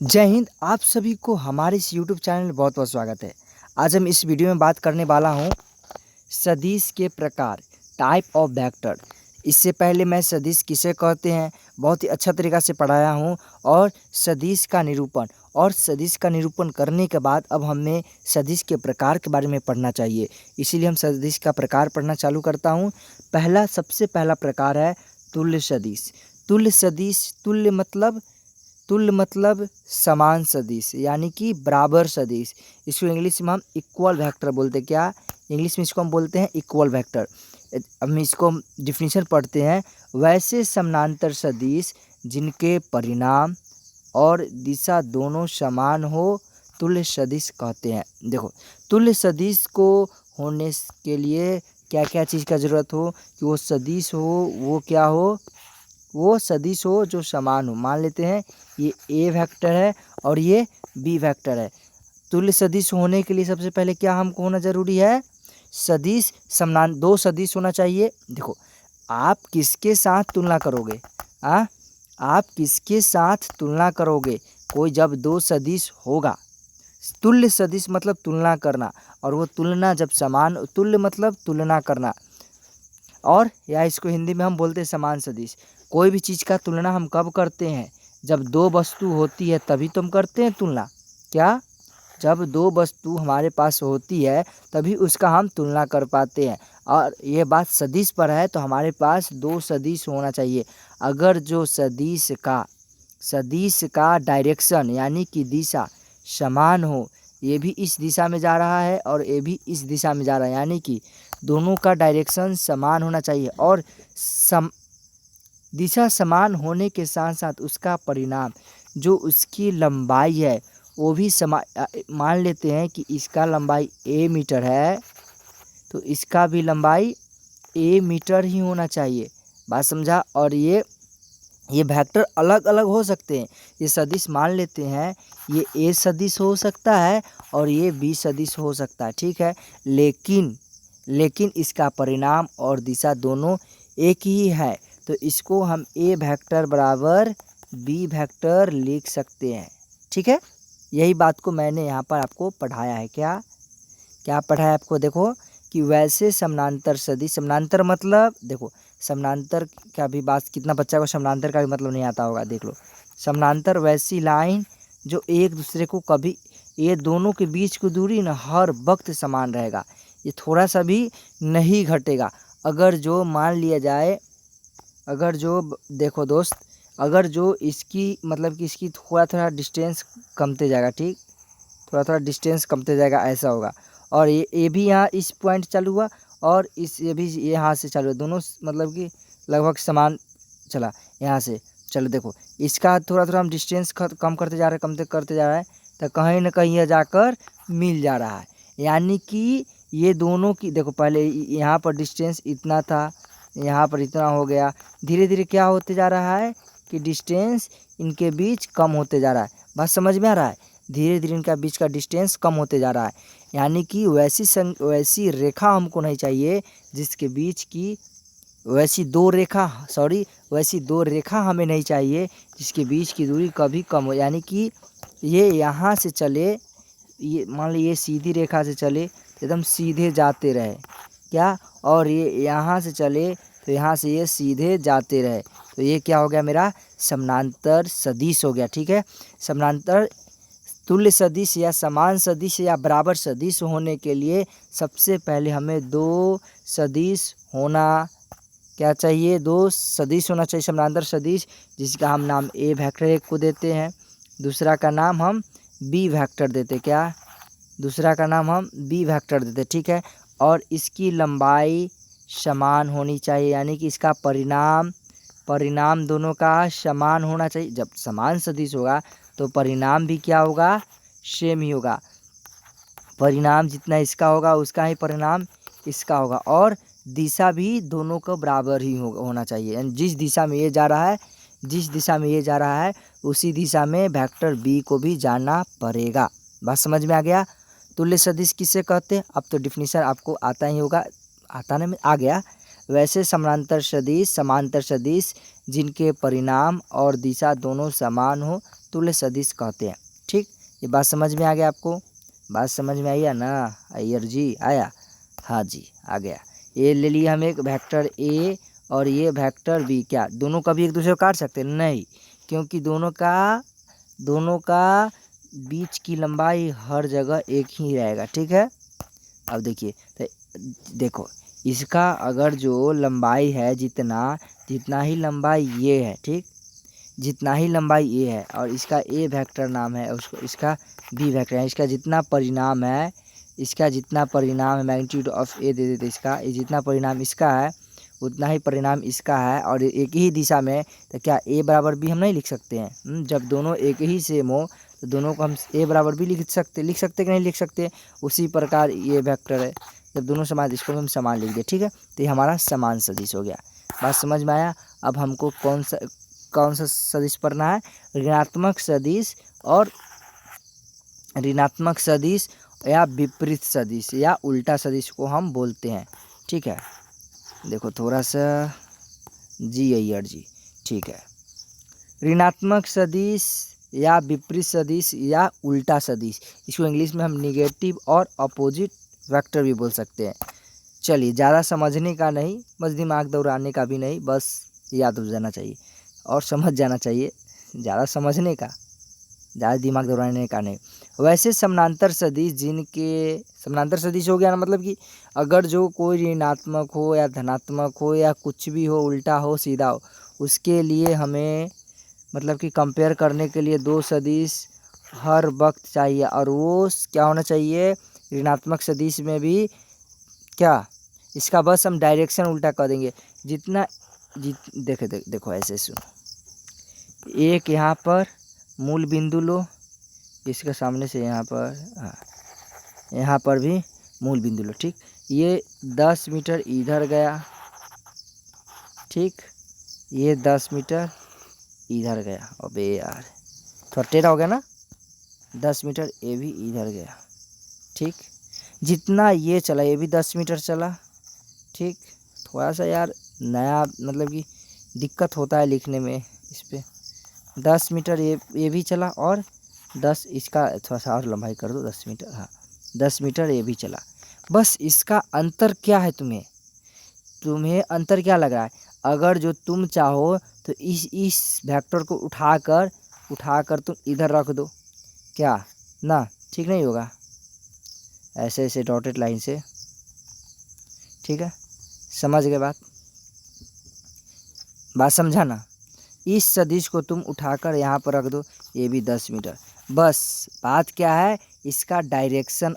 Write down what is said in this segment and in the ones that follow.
जय हिंद। आप सभी को हमारे इस यूट्यूब चैनल में बहुत बहुत स्वागत है। आज हम इस वीडियो में बात करने वाला हूँ सदिश के प्रकार, टाइप ऑफ वेक्टर। इससे पहले मैं सदिश किसे कहते हैं बहुत ही अच्छा तरीका से पढ़ाया हूँ, और सदिश का निरूपण करने के बाद अब हमें सदिश के प्रकार के बारे में पढ़ना चाहिए। इसीलिए हम सदिश का प्रकार पढ़ना चालू करता हूँ। सबसे पहला प्रकार है तुल्य सदिश। तुल्य मतलब समान सदिश, यानी कि बराबर सदिश। इसको इंग्लिश में हम इक्वल वेक्टर बोलते हैं। क्या इंग्लिश में इसको हम बोलते हैं? Equal vector. हम इसको डिफिनीशन पढ़ते हैं। वैसे समानांतर सदिश जिनके परिणाम और दिशा दोनों समान हो, तुल्य सदिश कहते हैं। देखो, तुल्य सदिश को होने के लिए क्या क्या चीज़ का ज़रूरत हो कि वो सदिश हो, वो सदिश हो जो समान हो। मान लेते हैं ये ए वेक्टर है और ये बी वेक्टर है। तुल्य सदिश होने के लिए सबसे पहले क्या हमको होना जरूरी है? सदिश समान, दो सदिश होना चाहिए। देखो, आप किसके साथ तुलना करोगे? आप किसके साथ तुलना करोगे? कोई जब दो सदिश होगा, तुल्य सदिश मतलब तुलना करना, और वो तुलना जब समान, तुल्य मतलब तुलना करना, और या इसको हिंदी में हम बोलते हैं समान सदिश। कोई भी चीज़ का तुलना हम कब करते हैं? जब दो वस्तु होती है तभी तो हम करते हैं तुलना। क्या? जब दो वस्तु हमारे पास होती है तभी उसका हम तुलना कर पाते हैं। और ये बात सदिश पर है, तो हमारे पास दो सदिश होना चाहिए। अगर जो सदिश का डायरेक्शन यानी कि दिशा समान हो, ये भी इस दिशा में जा रहा है और ये भी इस दिशा में जा रहा है, यानी कि दोनों का डायरेक्शन समान होना चाहिए, और दिशा समान होने के साथ साथ उसका परिणाम, जो उसकी लंबाई है, वो भी मान लेते हैं कि इसका लंबाई a मीटर है, तो इसका भी लंबाई a मीटर ही होना चाहिए। बात समझा? और ये वेक्टर अलग अलग हो सकते हैं। ये सदिश मान लेते हैं, ये a सदिश हो सकता है और ये b सदिश हो सकता है, ठीक है। लेकिन इसका परिणाम और दिशा दोनों एक ही है, तो इसको हम a वेक्टर बराबर b वेक्टर लिख सकते हैं, ठीक है। यही बात को मैंने यहाँ पर आपको पढ़ाया है। क्या पढ़ाया आपको? देखो कि वैसे समानांतर सदिश, समानांतर मतलब देखो, समानांतर का भी बात, कितना बच्चा को समानांतर का भी मतलब नहीं आता होगा। देख लो, समानांतर वैसी लाइन जो एक दूसरे को कभी, ये दोनों के बीच की दूरी ना हर वक्त समान रहेगा, ये थोड़ा सा भी नहीं घटेगा। अगर जो मान लिया जाए, अगर जो देखो दोस्त, अगर जो इसकी मतलब कि इसकी थोड़ा थोड़ा डिस्टेंस कमते जाएगा, ठीक, थोड़ा थोड़ा डिस्टेंस कमते जाएगा, ऐसा होगा। और ये भी यहाँ इस पॉइंट चालू हुआ, और ये भी यहाँ से चालू हुआ, दोनों मतलब कि लगभग समान चला यहाँ से। चलो देखो, इसका थोड़ा थोड़ा हम डिस्टेंस कम करते जा रहे हैं, कम करते जा रहे हैं, तो कहीं ना कहीं यह जाकर मिल जा रहा है। यानी कि ये दोनों की, देखो पहले यहाँ पर डिस्टेंस इतना था, यहाँ पर इतना हो गया, धीरे धीरे क्या होते जा रहा है कि डिस्टेंस इनके बीच कम होते जा रहा है। बात समझ में आ रहा है? धीरे धीरे इनका बीच का डिस्टेंस कम होते जा रहा है। यानी कि वैसी रेखा हमको नहीं चाहिए जिसके बीच की, वैसी दो रेखा हमें नहीं चाहिए जिसके बीच की दूरी कभी कम हो। यानी कि ये यहाँ से चले, ये मान लीजिए सीधी रेखा से चले, एकदम सीधे जाते रहे, क्या, और ये यहाँ से चले तो यहाँ से ये सीधे जाते रहे, तो ये क्या हो गया? मेरा समानांतर सदिश हो गया, ठीक है। समानांतर तुल्य सदिश या समान सदिश या बराबर सदिश होने के लिए सबसे पहले हमें दो सदिश होना क्या चाहिए? दो सदिश होना चाहिए, समानांतर सदिश, जिसका हम नाम a वेक्टर एक को देते हैं, दूसरा का नाम हम b वेक्टर देते। क्या? दूसरा का नाम हम b वेक्टर देते, ठीक है। और इसकी लंबाई समान होनी चाहिए, यानी कि इसका परिणाम दोनों का समान होना चाहिए। जब समान सदिश होगा तो परिणाम भी क्या होगा? सेम ही होगा। परिणाम जितना इसका होगा उसका ही परिणाम इसका होगा, और दिशा भी दोनों को बराबर ही होना चाहिए। यानी जिस दिशा में ये जा रहा है उसी दिशा में वेक्टर बी को भी जाना पड़ेगा। बात समझ में आ गया? तुल्य सदिश किसे कहते हैं? अब तो डिफिनीशन आपको आता ही होगा, आता में आ गया। वैसे समांतर सदिश जिनके परिणाम और दिशा दोनों समान हो, तुल्य सदिश कहते हैं। ठीक, ये बात समझ में आ गया आपको? बात समझ में आई है ना अय्यर जी? आया? हाँ जी आ गया। ये ले लिए हम एक वेक्टर ए और ये वेक्टर बी, क्या दोनों कभी एक दूसरे को काट सकते हैं? नहीं, क्योंकि दोनों का बीच की लंबाई हर जगह एक ही रहेगा। ठीक है, अब देखिए तो देखो इसका अगर जो लंबाई है जितना ही लंबाई ये है, ठीक, जितना ही लंबाई ये है और इसका ए वेक्टर नाम है, उसको इसका बी वेक्टर है, इसका जितना परिणाम है मैग्नीट्यूड ऑफ ए दे देते इसका, ये जितना परिणाम इसका है उतना ही परिणाम इसका है और एक ही दिशा में, तो क्या ए बराबर बी हम नहीं लिख सकते हैं? जब दोनों एक ही सेम हो तो दोनों को हम ए बराबर बी लिख सकते कि नहीं लिख सकते? उसी प्रकार ये वेक्टर है, जब दोनों समान इसको हम समान लिख दें। ठीक है, तो ये हमारा समान सदिश हो गया। बात समझ में आया? अब हमको कौन सा सदिश पढ़ना है? ऋणात्मक सदिश या विपरीत सदिश या उल्टा सदिश को हम बोलते हैं। ठीक है, देखो थोड़ा सा जी अय्यर जी, ठीक है, ऋणात्मक सदिश या विपरीत सदिश या उल्टा सदिश, इसको इंग्लिश में हम निगेटिव और अपोजिट वेक्टर भी बोल सकते हैं। चलिए, ज़्यादा समझने का नहीं, बस दिमाग दौड़ाने का भी नहीं, बस याद हो जाना चाहिए और समझ जाना चाहिए। ज़्यादा समझने का, ज़्यादा दिमाग दौड़ाने का नहीं। वैसे समानांतर सदिश हो गया ना, मतलब कि अगर जो कोई ऋणात्मक हो या धनात्मक हो या कुछ भी हो, उल्टा हो सीधा हो, उसके लिए हमें मतलब कि कंपेयर करने के लिए दो सदिश हर वक्त चाहिए। और वो क्या होना चाहिए? ऋणात्मक सदिश में भी क्या, इसका बस हम डायरेक्शन उल्टा कर देंगे। देखो ऐसे सुनो, एक यहाँ पर मूल बिंदु लो, इसके सामने से यहाँ पर, हाँ यहाँ पर भी मूल बिंदु लो। ठीक, ये 10 मीटर इधर गया, ठीक, ये 10 मीटर इधर गया। अबे यार थोड़ा टेढ़ा हो गया ना, 10 मीटर ये भी इधर गया। ठीक, जितना ये चला ये भी 10 मीटर चला। ठीक, थोड़ा सा यार नया मतलब कि दिक्कत होता है लिखने में, इस पर 10 मीटर ये भी चला और 10 इसका थोड़ा सा और लंबाई कर दो 10 मीटर, हाँ 10 मीटर ये भी चला। बस इसका अंतर क्या है? तुम्हें अंतर क्या लग रहा है? अगर जो तुम चाहो तो इस वेक्टर को उठाकर तुम इधर रख दो, क्या ना ठीक नहीं होगा? ऐसे ऐसे डॉटेड लाइन से, ठीक है, समझ गए बात समझा ना? इस सदिश को तुम उठाकर यहाँ पर रख दो, ये भी 10 मीटर। बस बात क्या है? इसका डायरेक्शन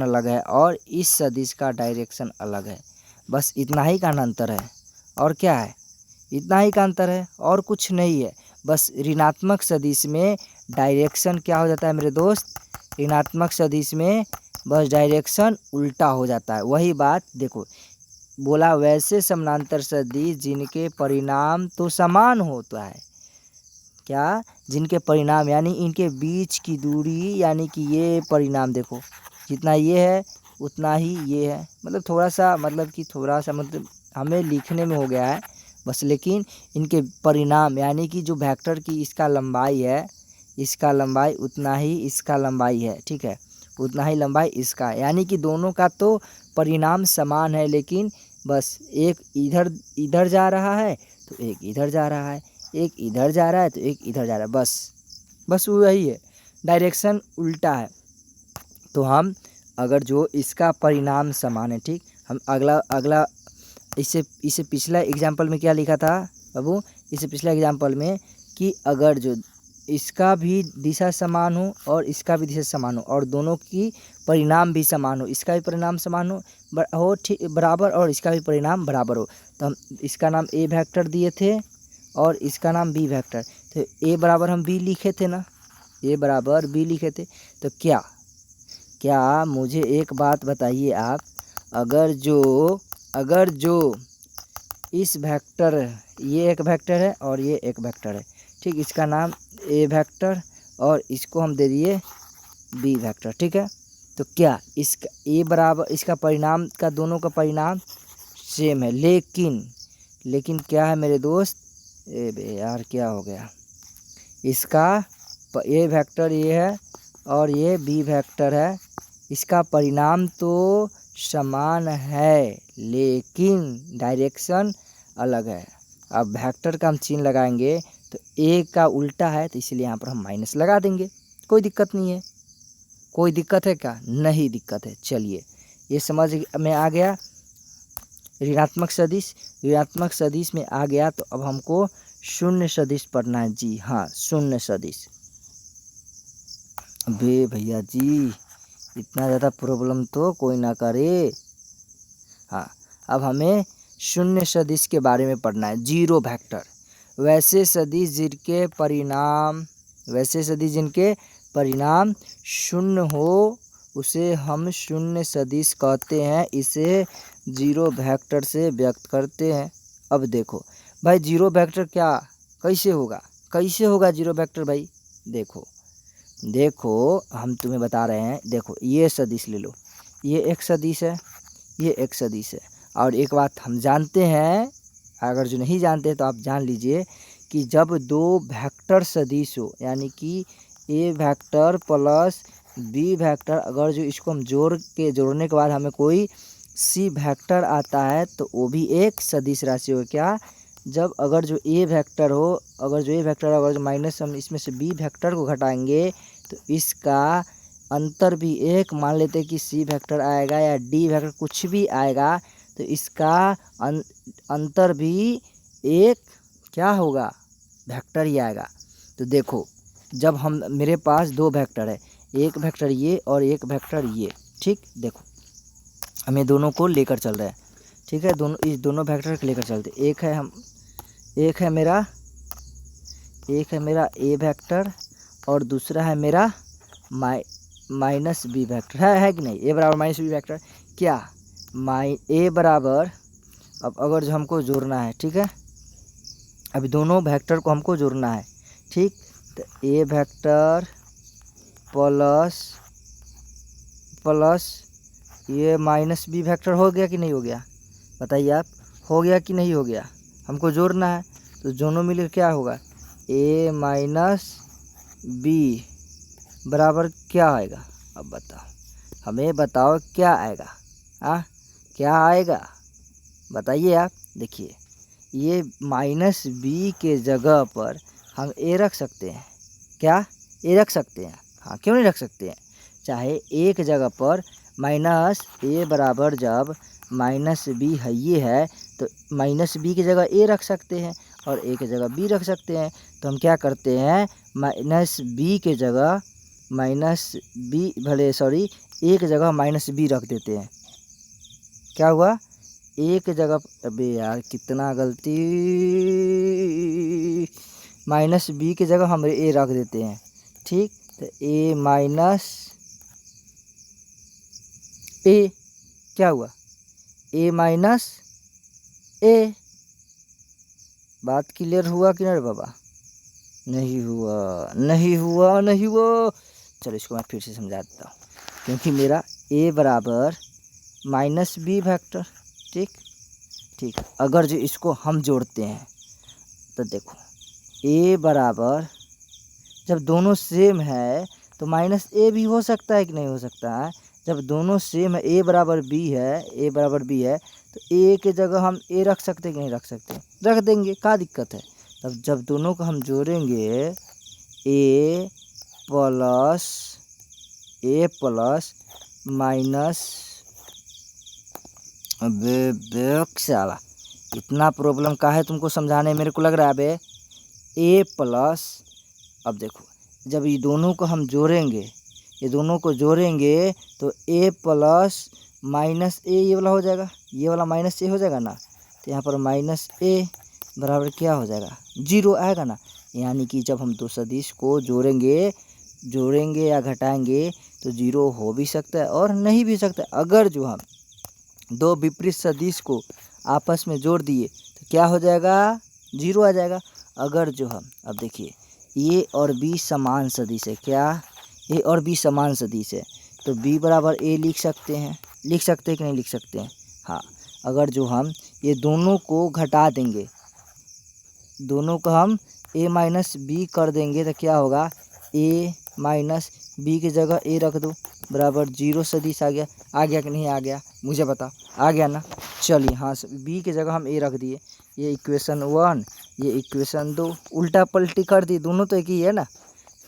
अलग है और इस सदिश का डायरेक्शन अलग है। बस इतना ही का अंतर है। और क्या है? इतना ही का अंतर है और कुछ नहीं है। बस ऋणात्मक सदिश में डायरेक्शन क्या हो जाता है मेरे दोस्त? ऋणात्मक सदिश में बस डायरेक्शन उल्टा हो जाता है। वही बात देखो, बोला वैसे समानांतर सदिश जिनके परिणाम तो समान होता है, क्या, जिनके परिणाम यानी इनके बीच की दूरी, यानी कि ये परिणाम देखो जितना ये है उतना ही ये है। मतलब थोड़ा सा मतलब हमें लिखने में हो गया है बस, लेकिन इनके परिणाम यानी कि जो वेक्टर की इसका लंबाई है, इसका लंबाई उतना ही इसका लंबाई है। ठीक है, उतना ही लंबाई इसका, यानी कि दोनों का तो परिणाम समान है, लेकिन बस एक इधर जा रहा है तो एक इधर जा रहा है, एक इधर जा रहा है तो एक इधर जा रहा है। बस वही है, डायरेक्शन उल्टा है। तो हम अगर जो इसका परिणाम समान है, ठीक, हम अगला इससे पिछला एग्जाम्पल में क्या लिखा था बाबू? इससे पिछला एग्जाम्पल में कि अगर जो इसका भी दिशा समान हो और इसका भी दिशा समान हो और दोनों की परिणाम भी समान हो, इसका भी परिणाम समान हो ठीक बराबर और इसका भी परिणाम बराबर हो, तो हम इसका नाम ए वेक्टर दिए थे और इसका नाम बी वेक्टर। तो ए बराबर हम बी लिखे थे ना, ए बराबर बी लिखे थे। तो क्या मुझे एक बात बताइए आप, अगर जो इस वेक्टर, ये एक वेक्टर है और ये एक वेक्टर है, ठीक, इसका नाम ए वेक्टर और इसको हम दे दिए बी वेक्टर, ठीक है, तो क्या इसका ए बराबर इसका परिणाम का दोनों का परिणाम सेम है, लेकिन क्या है मेरे दोस्त? ए बे यार क्या हो गया? इसका ए वेक्टर ये है और ये बी वेक्टर है, इसका परिणाम तो समान है लेकिन डायरेक्शन अलग है। अब वेक्टर का हम चिन्ह लगाएंगे तो ए का उल्टा है तो इसलिए यहाँ पर हम माइनस लगा देंगे, कोई दिक्कत नहीं है। कोई दिक्कत है क्या? नहीं दिक्कत है। चलिए ये समझ में आ गया। ऋणात्मक सदिश में आ गया तो अब हमको शून्य सदिश पढ़ना है। जी हाँ, शून्य सदिश। अबे भैया जी इतना ज़्यादा प्रॉब्लम तो कोई ना करे। हाँ, अब हमें शून्य सदिश के बारे में पढ़ना है। जीरो वेक्टर, वैसे सदिश जिनके परिणाम शून्य हो उसे हम शून्य सदिश कहते हैं, इसे जीरो वेक्टर से व्यक्त करते हैं। अब देखो भाई जीरो वेक्टर कैसे होगा जीरो वेक्टर भाई? देखो हम तुम्हें बता रहे हैं। देखो ये सदिश ले लो, ये एक सदिश है, ये एक सदिश है। और एक बात हम जानते हैं, अगर जो नहीं जानते तो आप जान लीजिए कि जब दो वेक्टर सदिश हो, यानी कि ए वेक्टर प्लस बी वेक्टर, अगर जो इसको हम जोड़ने के बाद हमें कोई सी वेक्टर आता है तो वो भी एक सदिश राशि हो। क्या? जब अगर जो ए वेक्टर हो, अगर जो माइनस हम इसमें से बी वेक्टर को घटाएंगे तो इसका अंतर भी एक, मान लेते हैं कि सी वेक्टर आएगा या डी वेक्टर कुछ भी आएगा तो इसका अंतर भी एक क्या होगा? वेक्टर ही आएगा। तो देखो जब हम मेरे पास दो वेक्टर है, एक वेक्टर ये और एक वेक्टर ये, ठीक। देखो हम ये दोनों को लेकर चल रहे हैं, ठीक है, इस दोनों वेक्टर को लेकर चलते। एक है मेरा ए वेक्टर और दूसरा है मेरा माइनस बी वेक्टर, है कि नहीं? ए बराबर माइनस बी वेक्टर। क्या ए बराबर, अब अगर जो हमको जोड़ना है, ठीक है, अभी दोनों वेक्टर को हमको जोड़ना है, ठीक। तो ए वेक्टर प्लस ये माइनस बी वेक्टर हो गया कि नहीं हो गया? बताइए आप, हो गया कि नहीं हो गया? हमको जोड़ना है तो दोनों मिलकर क्या होगा? ए माइनस बी बराबर क्या आएगा? अब बताओ, हमें बताओ क्या आएगा? क्या आएगा बताइए आप। देखिए ये माइनस बी के जगह पर हम ए रख सकते हैं। क्या ए रख सकते हैं? हाँ, क्यों नहीं रख सकते हैं? चाहे एक जगह पर माइनस ए बराबर जब माइनस बी है ये है तो माइनस बी की जगह ए रख सकते हैं और ए की जगह बी रख सकते हैं। तो हम क्या करते हैं, माइनस बी के जगह ए की जगह माइनस बी रख देते हैं। क्या हुआ? ए की जगह, अबे यार कितना गलती, माइनस बी की जगह हम ए रख देते हैं, ठीक। तो ए माइनस ए क्या हुआ? ए माइनस ए। बात क्लियर हुआ कि नहीं बाबा? नहीं हुआ। चलो इसको मैं फिर से समझा देता हूँ, क्योंकि मेरा ए बराबर माइनस बी वेक्टर, ठीक। अगर जो इसको हम जोड़ते हैं तो देखो ए बराबर, जब दोनों सेम है तो माइनस ए भी हो सकता है कि नहीं हो सकता है? जब दोनों सेम है, ए बराबर बी है तो ए के जगह हम ए रख सकते कि नहीं रख सकते? रख देंगे, क्या दिक्कत है? तब जब दोनों को हम जोड़ेंगे ए प्लस माइनस, अबे साला इतना प्रॉब्लम का है तुमको समझाने, मेरे को लग रहा है बे। ए प्लस, अब देखो जब ये दोनों को हम जोड़ेंगे तो ए प्लस माइनस ए ये वाला हो जाएगा, ये वाला माइनस ए हो जाएगा ना। तो यहाँ पर माइनस ए बराबर क्या हो जाएगा? जीरो आएगा ना। यानी कि जब हम दो सदिश को जोड़ेंगे या घटाएंगे तो जीरो हो भी सकता है और नहीं भी सकता है। अगर जो हम दो विपरीत सदिश को आपस में जोड़ दिए तो क्या हो जाएगा? जीरो आ जाएगा। अगर जो हम, अब देखिए ए और बी समान सदिश है, क्या ए और बी समान सदिश है तो बी बराबर ए लिख सकते हैं कि नहीं लिख सकते हैं? हाँ। अगर जो हम ये दोनों को घटा देंगे, दोनों को हम ए माइनस बी कर देंगे तो क्या होगा, ए माइनस बी की जगह ए रख दो बराबर 0 सदिश आ गया कि नहीं आ गया, मुझे बताओ, आ गया ना। चलिए हाँ, बी की जगह हम ए रख दिए, ये इक्वेशन 1, ये इक्वेशन 2, उल्टा पलटी कर दी, दोनों तो एक ही है ना,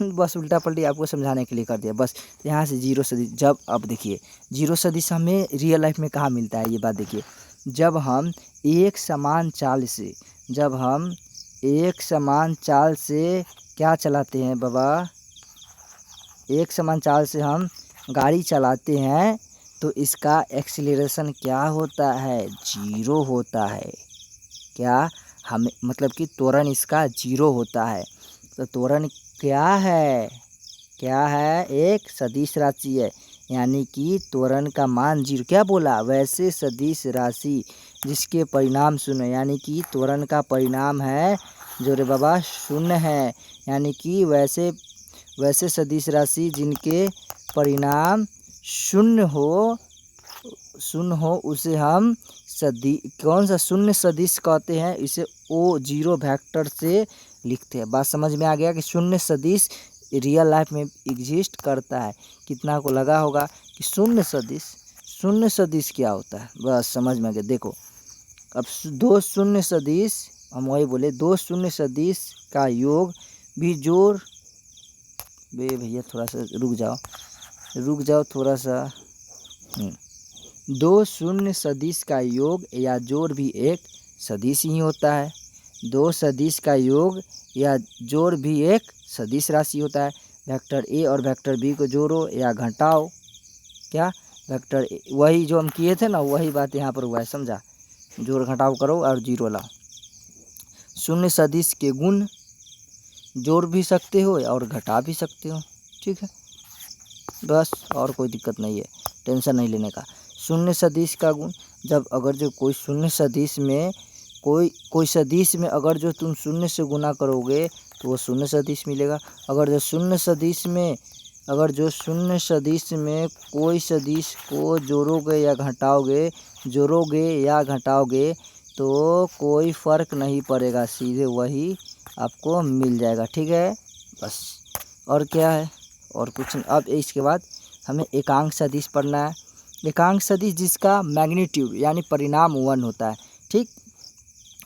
बस उल्टा पलटी आपको समझाने के लिए कर दिया बस। यहाँ से 0 सदिश, जब अब देखिए 0 सदिश हमें रियल लाइफ में कहाँ मिलता है, ये बात देखिए, जब हम एक समान चाल से, जब हम एक समान चाल से क्या चलाते हैं बाबा, एक समान चाल से हम गाड़ी चलाते हैं तो इसका एक्सीलरेशन क्या होता है, 0 होता है। क्या हमें मतलब कि त्वरण इसका 0 होता है। तो त्वरण क्या है, क्या है, एक सदिश राशि है, यानी कि त्वरण का मान 0, क्या बोला, वैसे सदिश राशि जिसके परिणाम शून्य, यानी कि त्वरण का परिणाम है जो रे बाबा शून्य है, यानी कि वैसे सदिश राशि जिनके परिणाम शून्य हो उसे हम कौन सा शून्य सदिश कहते हैं, इसे O0 वेक्टर से लिखते हैं। बात समझ में आ गया कि शून्य सदिश रियल लाइफ में एग्जिस्ट करता है। कितना को लगा होगा कि शून्य सदिश क्या होता है, बस समझ में आ गया। देखो अब दो शून्य सदिश, हम वही बोले, दो शून्य सदिश का योग भी जोड़, भैया थोड़ा सा रुक जाओ थोड़ा सा। दो शून्य सदिश का योग या जोड़ भी एक सदिश ही होता है। दो सदिश का योग या जोड़ भी एक सदिश राशि होता है। वेक्टर ए और वेक्टर बी को जोड़ो या घटाओ, क्या वेक्टर वही जो हम किए थे ना, वही बात यहाँ पर हुआ है, समझा, जोड़ घटाव करो और 0 लाओ। शून्य सदिश के गुण जोड़ भी सकते हो और घटा भी सकते हो, ठीक है, बस और कोई दिक्कत नहीं है, टेंशन नहीं लेने का। शून्य सदिश का गुण, जब अगर जो कोई शून्य सदिश में कोई सदिश में अगर जो तुम शून्य से गुना करोगे तो वो शून्य सदिश मिलेगा। अगर जो शून्य सदिश में कोई सदिश को जोड़ोगे या घटाओगे तो कोई फ़र्क नहीं पड़ेगा, सीधे वही आपको मिल जाएगा, ठीक है, बस। और क्या है, और कुछ नहीं। अब इसके बाद हमें एकांक सदिश पढ़ना है। एकांक सदिश जिसका मैग्नीट्यूड यानी परिणाम 1 होता है, ठीक,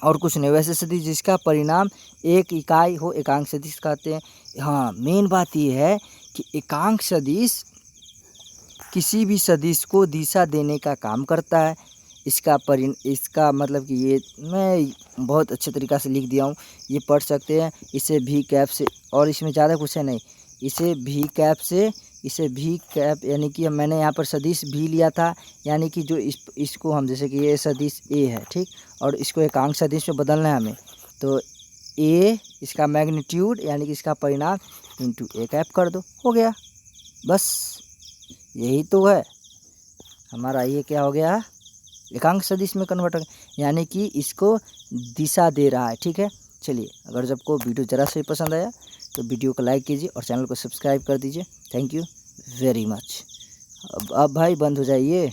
और कुछ नहीं। वैसे सदिश जिसका परिणाम 1 इकाई हो एकांक सदिश कहते हैं। हाँ, मेन बात ये है कि एकांक सदिश किसी भी सदिश को दिशा देने का काम करता है। इसका मतलब कि ये मैं बहुत अच्छे तरीक़ा से लिख दिया हूँ, ये पढ़ सकते हैं। इसे भी कैप से, और इसमें ज़्यादा कुछ है नहीं, इसे भी कैप यानी कि मैंने यहाँ पर सदिश भी लिया था, यानी कि जो इसको हम, जैसे कि ये सदिश ए है, ठीक, और इसको एकांक सदिश में बदलना है हमें, तो ए इसका मैग्नीट्यूड यानी कि इसका परिणाम इंटू ए कैप कर दो, हो गया, बस यही तो है हमारा। ये क्या हो गया, एकांक सदिश में कन्वर्ट, यानी कि इसको दिशा दे रहा है, ठीक है। चलिए, अगर सबको वीडियो ज़रा से पसंद आया तो वीडियो को लाइक कीजिए और चैनल को सब्सक्राइब कर दीजिए। Thank you very much. अब भाई बंद हो जाइए।